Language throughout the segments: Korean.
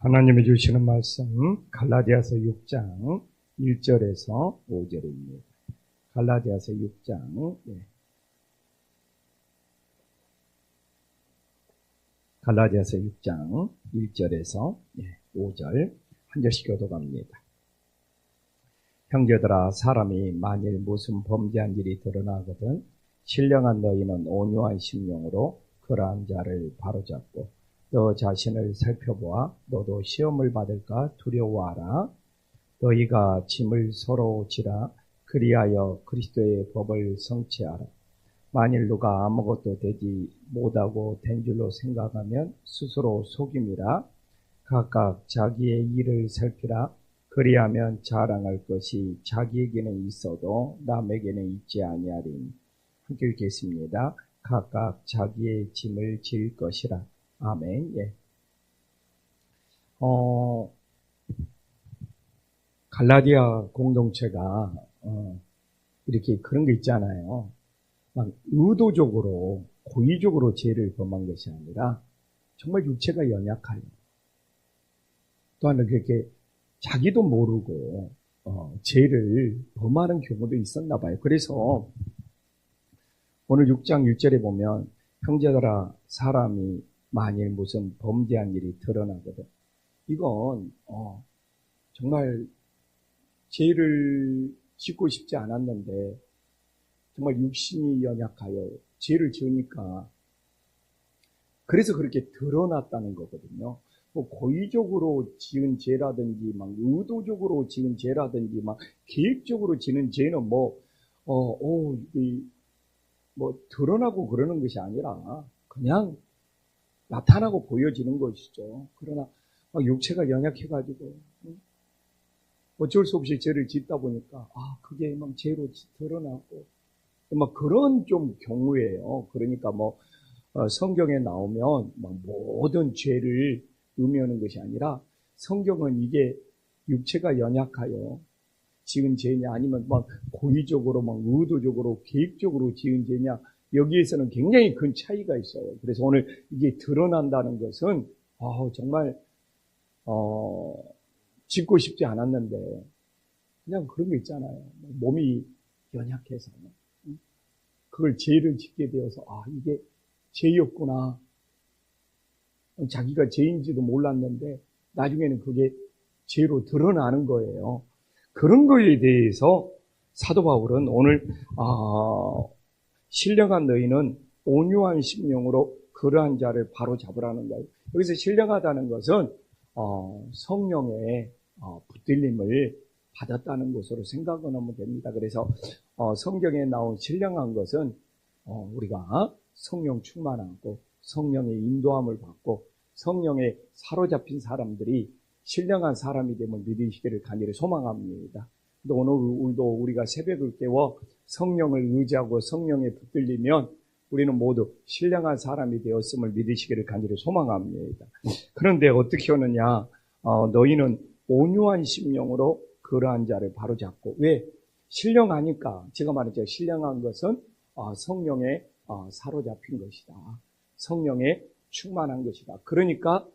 하나님이 주시는 말씀 갈라디아서 6장 1절에서 5절입니다. 갈라디아서 6장 갈라디아서 6장 1절에서 5절 한 절씩 교독합니다. 형제들아, 사람이 만일 무슨 범죄한 일이 드러나거든 신령한 너희는 온유한 심령으로 그러한 자를 바로잡고 너 자신을 살펴보아 너도 시험을 받을까 두려워하라. 너희가 짐을 서로 지라. 그리하여 그리스도의 법을 성취하라. 만일 누가 아무것도 되지 못하고 된 줄로 생각하면 스스로 속임이라. 각각 자기의 일을 살피라. 그리하면 자랑할 것이 자기에게는 있어도 남에게는 있지 아니하리니. 함께 읽겠습니다. 각각 자기의 짐을 질 것이라. 아멘. 갈라디아 공동체가 이렇게 그런 게 있잖아요. 막 의도적으로 고의적으로 죄를 범한 것이 아니라 정말 육체가 연약하여 또한 그렇게 자기도 모르고 죄를 범하는 경우도 있었나 봐요. 그래서 오늘 6장 6절에 보면 형제들아, 사람이 만일 무슨 범죄한 일이 드러나거든. 이건 정말 죄를 짓고 싶지 않았는데 정말 육신이 연약하여 죄를 지으니까 그래서 그렇게 드러났다는 거거든요. 뭐 고의적으로 지은 죄라든지 막 의도적으로 지은 죄라든지 막 계획적으로 지은 죄는 뭐 드러나고 그러는 것이 아니라 그냥 나타나고 보여지는 것이죠. 그러나 막 육체가 연약해가지고 어쩔 수 없이 죄를 짓다 보니까 그게 막 죄로 드러나고 막 그런 좀 경우예요. 그러니까 성경에 나오면 막 모든 죄를 의미하는 것이 아니라 성경은 이게 육체가 연약하여 지은 죄냐 아니면 막 고의적으로 막 의도적으로 계획적으로 지은 죄냐, 여기에서는 굉장히 큰 차이가 있어요. 그래서 오늘 이게 드러난다는 것은 정말 짓고 싶지 않았는데 그냥 그런 거 있잖아요. 몸이 연약해서 그걸 죄를 짓게 되어서 이게 죄였구나. 자기가 죄인지도 몰랐는데 나중에는 그게 죄로 드러나는 거예요. 그런 거에 대해서 사도 바울은 오늘 신령한 너희는 온유한 심령으로 그러한 자를 바로 잡으라는 거예요. 여기서 신령하다는 것은 성령의 붙들림을 받았다는 것으로 생각하면 됩니다. 그래서 성경에 나온 신령한 것은 우리가 성령 충만하고 성령의 인도함을 받고 성령에 사로잡힌 사람들이 신령한 사람이 되면 믿으시기를 간절히 소망합니다. 근데 오늘도 우리가 새벽을 깨워 성령을 의지하고 성령에 붙들리면 우리는 모두 신령한 사람이 되었음을 믿으시기를 간절히 소망합니다. 그런데 어떻게 하느냐? 너희는 온유한 심령으로 그러한 자를 바로잡고. 왜? 신령하니까. 제가 말했죠. 신령한 것은 성령에 사로잡힌 것이다. 성령에 충만한 것이다. 그러니까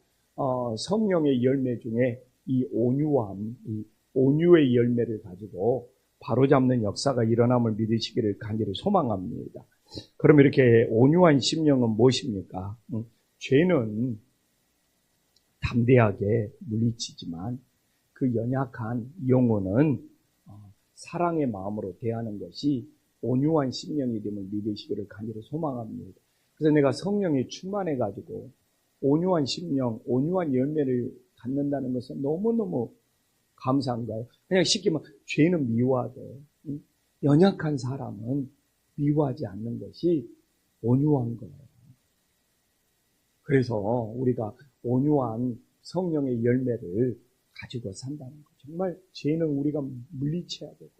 성령의 열매 중에 이 온유함, 이 온유의 열매를 가지고 바로잡는 역사가 일어남을 믿으시기를 간절히 소망합니다. 그럼 이렇게 온유한 심령은 무엇입니까? 죄는 담대하게 물리치지만 그 연약한 영혼은 사랑의 마음으로 대하는 것이 온유한 심령이 됨을 믿으시기를 간절히 소망합니다. 그래서 내가 성령에 충만해가지고 온유한 심령, 온유한 열매를 갖는다는 것은 너무너무 감사한 거예요. 그냥 쉽게 말하면 죄는 미워하되 연약한 사람은 미워하지 않는 것이 온유한 거예요. 그래서 우리가 온유한 성령의 열매를 가지고 산다는 거. 정말 죄는 우리가 물리쳐야 되고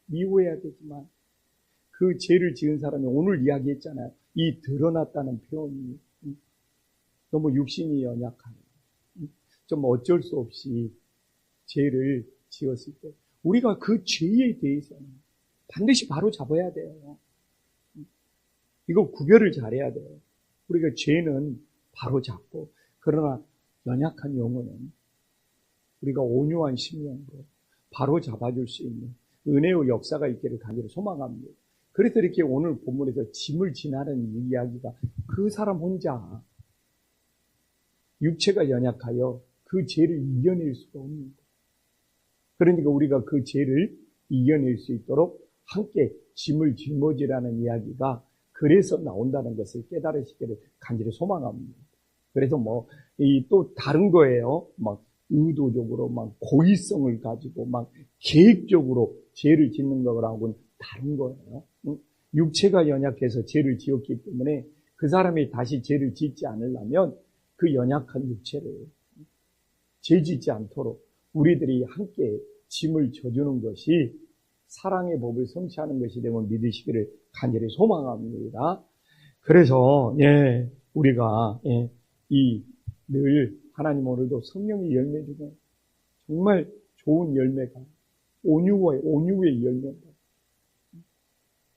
미워해야 되지만 그 죄를 지은 사람이 오늘 이야기했잖아요. 이 드러났다는 표현이 너무 육신이 연약하네. 좀 어쩔 수 없이 죄를 지었을 때 우리가 그 죄에 대해서는 반드시 바로 잡아야 돼요. 이거 구별을 잘해야 돼요. 우리가 죄는 바로 잡고 그러나 연약한 영혼은 우리가 온유한 심령으로 바로 잡아줄 수 있는 은혜의 역사가 있기를 간절히 소망합니다. 그래서 이렇게 오늘 본문에서 짐을 지나는 이야기가 그 사람 혼자 육체가 연약하여 그 죄를 이겨낼 수가 없는 거예요. 그러니까 우리가 그 죄를 이겨낼 수 있도록 함께 짐을 짊어지라는 이야기가 그래서 나온다는 것을 깨달으시기를 간절히 소망합니다. 그래서 또 다른 거예요. 막 의도적으로 막 고의성을 가지고 막 계획적으로 죄를 짓는 거라고는 다른 거예요. 육체가 연약해서 죄를 지었기 때문에 그 사람이 다시 죄를 짓지 않으려면 그 연약한 육체를 죄 짓지 않도록 우리들이 함께 짐을 져주는 것이 사랑의 법을 성취하는 것이 되면 믿으시기를 간절히 소망합니다. 그래서 우리가 늘 하나님 오늘도 성령의 열매 중에 정말 좋은 열매가 온유의 열매입니다.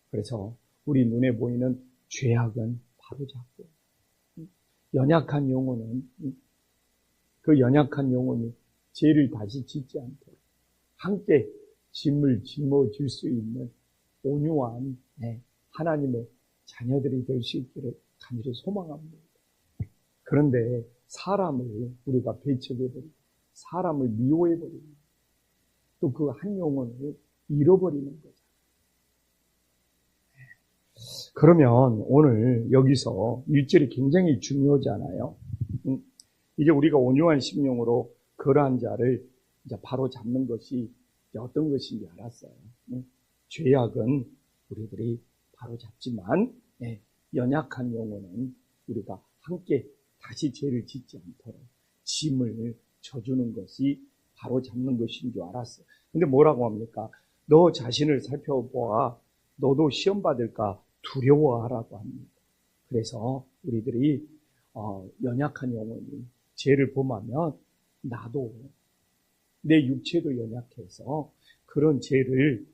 그래서 우리 눈에 보이는 죄악은 바로잡고 연약한 영혼은 그 연약한 영혼이 죄를 다시 짓지 않도록 함께 짐을 짊어질 수 있는 온유한 하나님의 자녀들이 될 수 있기를 간절히 소망합니다. 그런데 사람을 우리가 배척해버리고 사람을 미워해버리고 또 그 한 영혼을 잃어버리는 거죠. 그러면 오늘 여기서 1절이 굉장히 중요하잖아요. 이제 우리가 온유한 심령으로 그러한 자를 이제 바로 잡는 것이 어떤 것인지 알았어요. 죄악은 우리들이 바로 잡지만 연약한 영혼은 우리가 함께 다시 죄를 짓지 않도록 짐을 져주는 것이 바로 잡는 것인 줄 알았어요. 근데 뭐라고 합니까? 너 자신을 살펴보아 너도 시험 받을까 두려워하라고 합니다. 그래서 우리들이 연약한 영혼이 죄를 범하면 나도 내 육체도 연약해서 그런 죄를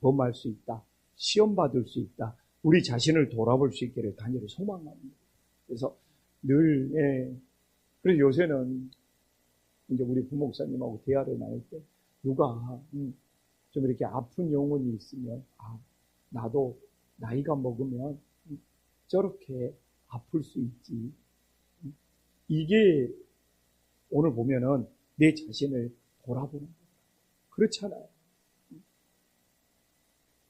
범할 수 있다. 시험 받을 수 있다. 우리 자신을 돌아볼 수 있기를 간절히 소망합니다. 그래서 그래서 요새는 이제 우리 부목사님하고 대화를 나눌 때 누가 좀 이렇게 아픈 영혼이 있으면 나도 나이가 먹으면 저렇게 아플 수 있지. 이게 오늘 보면은 내 자신을 돌아보는 거예요. 그렇잖아요.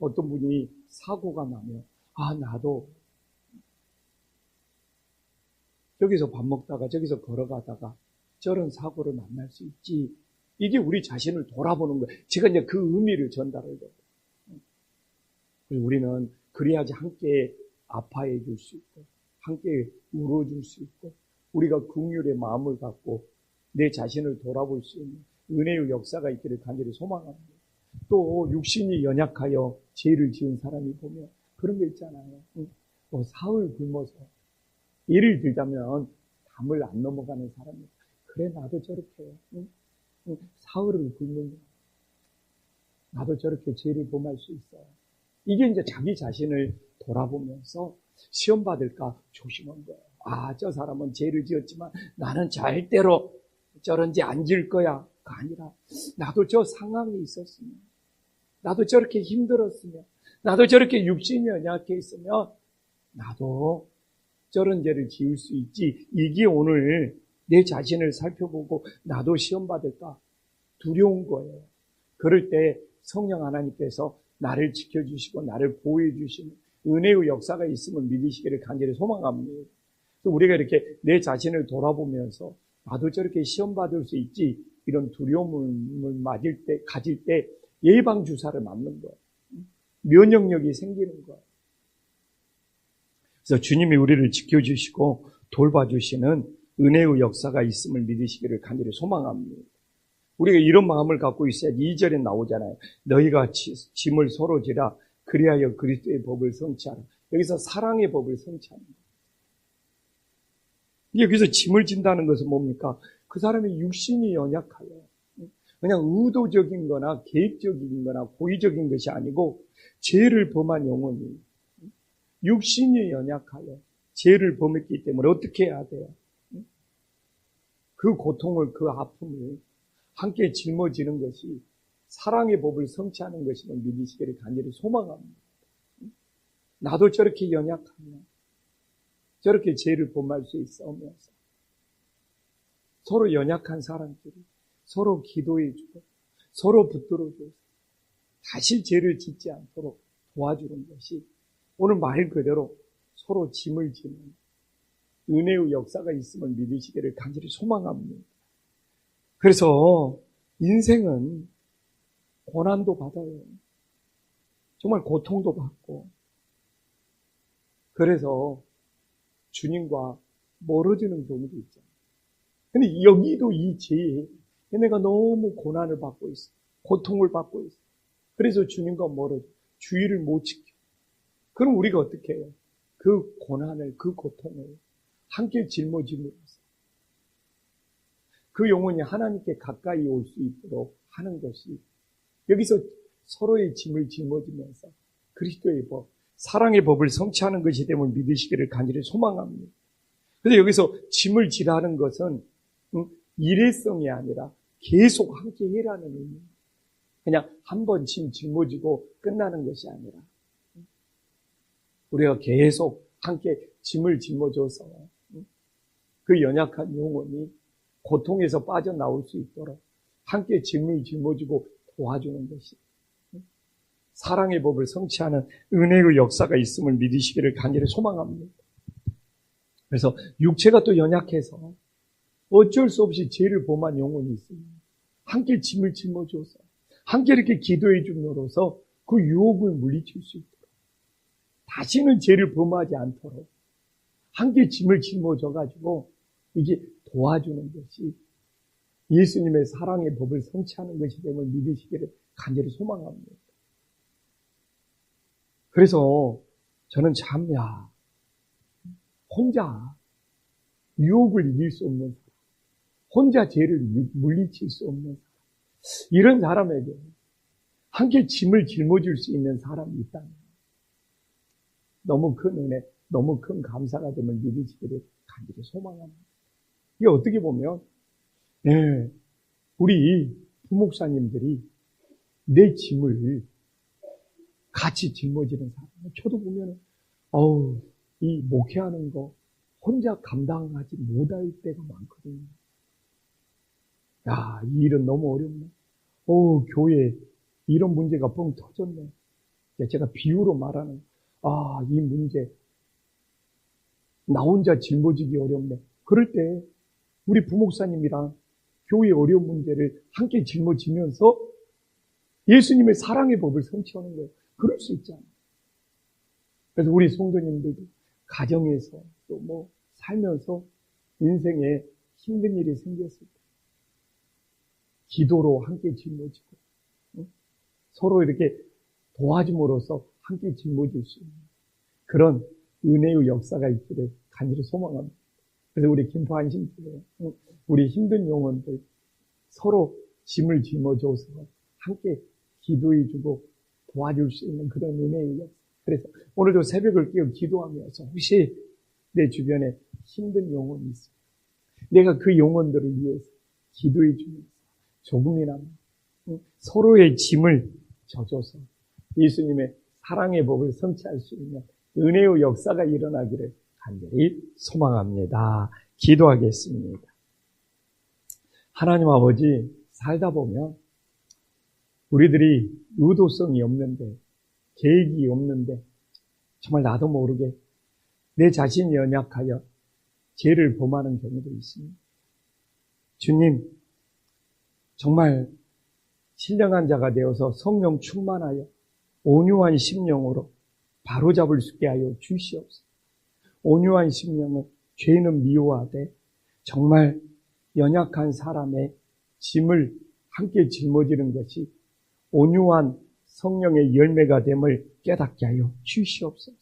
어떤 분이 사고가 나면 나도 저기서 밥 먹다가 저기서 걸어가다가 저런 사고를 만날 수 있지. 이게 우리 자신을 돌아보는 거예요. 제가 이제 그 의미를 전달을 해요. 우리는 그래야지 함께 아파해 줄 수 있고 함께 울어줄 수 있고 우리가 긍휼의 마음을 갖고 내 자신을 돌아볼 수 있는 은혜의 역사가 있기를 간절히 소망합니다. 또 육신이 연약하여 죄를 지은 사람이 보면 그런 거 있잖아요. 사흘 굶어서 예를 들자면 담을 안 넘어가는 사람이 그래 나도 저렇게 사흘을 굶는 거야. 나도 저렇게 죄를 범할 수 있어요. 이게 이제 자기 자신을 돌아보면서 시험 받을까 조심한 거예요. 저 사람은 죄를 지었지만 나는 절대로 저런 죄 안 지을 거야. 가 아니라 나도 저 상황이 있었으면 나도 저렇게 힘들었으면 나도 저렇게 육신이 연약해 있으면 나도 저런 죄를 지을 수 있지. 이게 오늘 내 자신을 살펴보고 나도 시험 받을까 두려운 거예요. 그럴 때 성령 하나님께서 나를 지켜주시고 나를 보호해 주시는 은혜의 역사가 있음을 믿으시기를 간절히 소망합니다. 또 우리가 이렇게 내 자신을 돌아보면서 나도 저렇게 시험 받을 수 있지 이런 두려움을 가질 때 예방 주사를 맞는 거예요. 면역력이 생기는 거예요. 그래서 주님이 우리를 지켜주시고 돌봐주시는 은혜의 역사가 있음을 믿으시기를 간절히 소망합니다. 우리가 이런 마음을 갖고 있어야 2절에 나오잖아요. 너희가 짐을 서로 지라 그리하여 그리스도의 법을 성취하라. 여기서 사랑의 법을 성취하는 거예요. 여기서 짐을 진다는 것은 뭡니까? 그 사람의 육신이 연약하여 그냥 의도적인 거나 계획적인 거나 고의적인 것이 아니고 죄를 범한 영혼이 육신이 연약하여 죄를 범했기 때문에 어떻게 해야 돼요? 그 고통을 그 아픔을 함께 짊어지는 것이 사랑의 법을 성취하는 것임을 믿으시기를 간절히 소망합니다. 나도 저렇게 연약하며 저렇게 죄를 범할 수 있으면서 서로 연약한 사람끼리 서로 기도해주고 서로 붙들어줘서 다시 죄를 짓지 않도록 도와주는 것이 오늘 말 그대로 서로 짐을 지는 은혜의 역사가 있음을 믿으시기를 간절히 소망합니다. 그래서 인생은 고난도 받아요. 정말 고통도 받고 그래서 주님과 멀어지는 경우도 있잖아요. 근데 여기도 이 죄에 내가 너무 고난을 받고 있어. 고통을 받고 있어. 그래서 주님과 멀어져. 주의를 못 지켜. 그럼 우리가 어떻게 해요? 그 고난을, 그 고통을 함께 짊어짐으로써 그 영혼이 하나님께 가까이 올 수 있도록 하는 것이 여기서 서로의 짐을 짊어지면서 그리스도의 법, 사랑의 법을 성취하는 것이 됨을 믿으시기를 간절히 소망합니다. 그런데 여기서 짐을 지라는 것은 일회성이 아니라 계속 함께 해라는 의미입니다. 그냥 한 번 짐 짊어지고 끝나는 것이 아니라 우리가 계속 함께 짐을 짊어져서 그 연약한 영혼이 고통에서 빠져나올 수 있도록 함께 짐을 짊어지고 도와주는 것이 사랑의 법을 성취하는 은혜의 역사가 있음을 믿으시기를 간절히 소망합니다. 그래서 육체가 또 연약해서 어쩔 수 없이 죄를 범한 영혼이 있습니다. 함께 짐을 짊어져서 함께 이렇게 기도해 줌으로써 그 유혹을 물리칠 수 있도록 다시는 죄를 범하지 않도록 함께 짐을 짊어져가지고 이게 도와주는 것이 예수님의 사랑의 법을 성취하는 것이 됨을 믿으시기를 간절히 소망합니다. 그래서 저는 참, 혼자 유혹을 이길 수 없는 사람, 혼자 죄를 물리칠 수 없는 사람, 이런 사람에게 함께 짐을 짊어질 수 있는 사람이 있다면 너무 큰 은혜, 너무 큰 감사가 됨을 믿으시기를 간절히 소망합니다. 이게 어떻게 보면 우리 부목사님들이 내 짐을 같이 짊어지는 사람. 저도 보면 이 목회하는 거 혼자 감당하지 못할 때가 많거든요. 이 일은 너무 어렵네. 교회에 이런 문제가 뻥 터졌네. 제가 비유로 말하는 이 문제 나 혼자 짊어지기 어렵네. 그럴 때 우리 부목사님이랑 교회의 어려운 문제를 함께 짊어지면서 예수님의 사랑의 법을 성취하는 거예요. 그럴 수 있잖아요. 그래서 우리 성도님들도 가정에서 또 살면서 인생에 힘든 일이 생겼을 때 기도로 함께 짊어지고 서로 이렇게 도와줌으로써 함께 짊어질 수 있는 그런 은혜의 역사가 있기를 간절히 소망합니다. 그래서 우리 김포안심교회 우리 힘든 영혼들 서로 짐을 짊어져서 함께 기도해주고 도와줄 수 있는 그런 은혜의 역사. 그래서 오늘도 새벽을 깨어 기도하면서 혹시 내 주변에 힘든 영혼이 있어 내가 그 영혼들을 위해서 기도해주면서 조금이나마 서로의 짐을 져줘서 예수님의 사랑의 법을 성취할 수 있는 은혜의 역사가 일어나기를 간절히 소망합니다. 기도하겠습니다. 하나님 아버지, 살다 보면 우리들이 의도성이 없는데 계획이 없는데 정말 나도 모르게 내 자신이 연약하여 죄를 범하는 경우도 있습니다. 주님, 정말 신령한 자가 되어서 성령 충만하여 온유한 심령으로 바로잡을 수 있게 하여 주시옵소서. 온유한 심령은 죄는 미워하되 정말 연약한 사람의 짐을 함께 짊어지는 것이 온유한 성령의 열매가 됨을 깨닫게 하여 주시옵소서.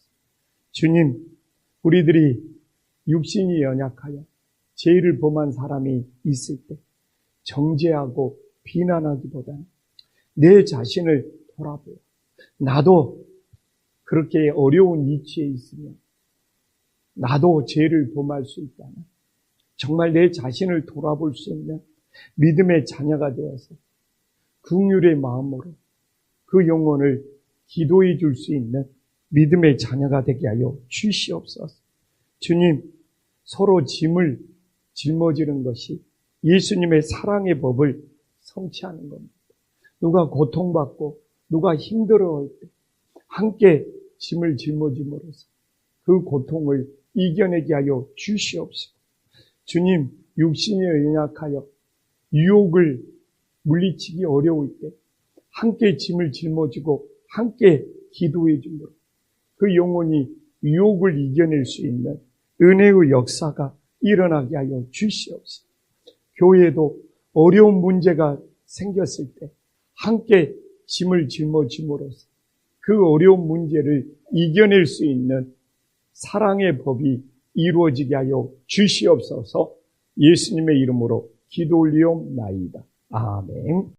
주님, 우리들이 육신이 연약하여 죄를 범한 사람이 있을 때 정죄하고 비난하기보다는 내 자신을 돌아보아 나도 그렇게 어려운 위치에 있으면 나도 죄를 범할 수 있다면 정말 내 자신을 돌아볼 수 있는 믿음의 자녀가 되어서 긍휼의 마음으로 그 영혼을 기도해 줄 수 있는 믿음의 자녀가 되게 하여 주시옵소서. 주님, 서로 짐을 짊어지는 것이 예수님의 사랑의 법을 성취하는 겁니다. 누가 고통받고 누가 힘들어할 때 함께 짐을 짊어짐으로써 그 고통을 이겨내게 하여 주시옵소서. 주님, 육신이 연약하여 유혹을 물리치기 어려울 때 함께 짐을 짊어지고 함께 기도해 줌으로 그 영혼이 유혹을 이겨낼 수 있는 은혜의 역사가 일어나게 하여 주시옵소서. 교회도 어려운 문제가 생겼을 때 함께 짐을 짊어짐으로써 그 어려운 문제를 이겨낼 수 있는 사랑의 법이 이루어지게 하여 주시옵소서. 예수님의 이름으로 기도 올리옵나이다. 아멘.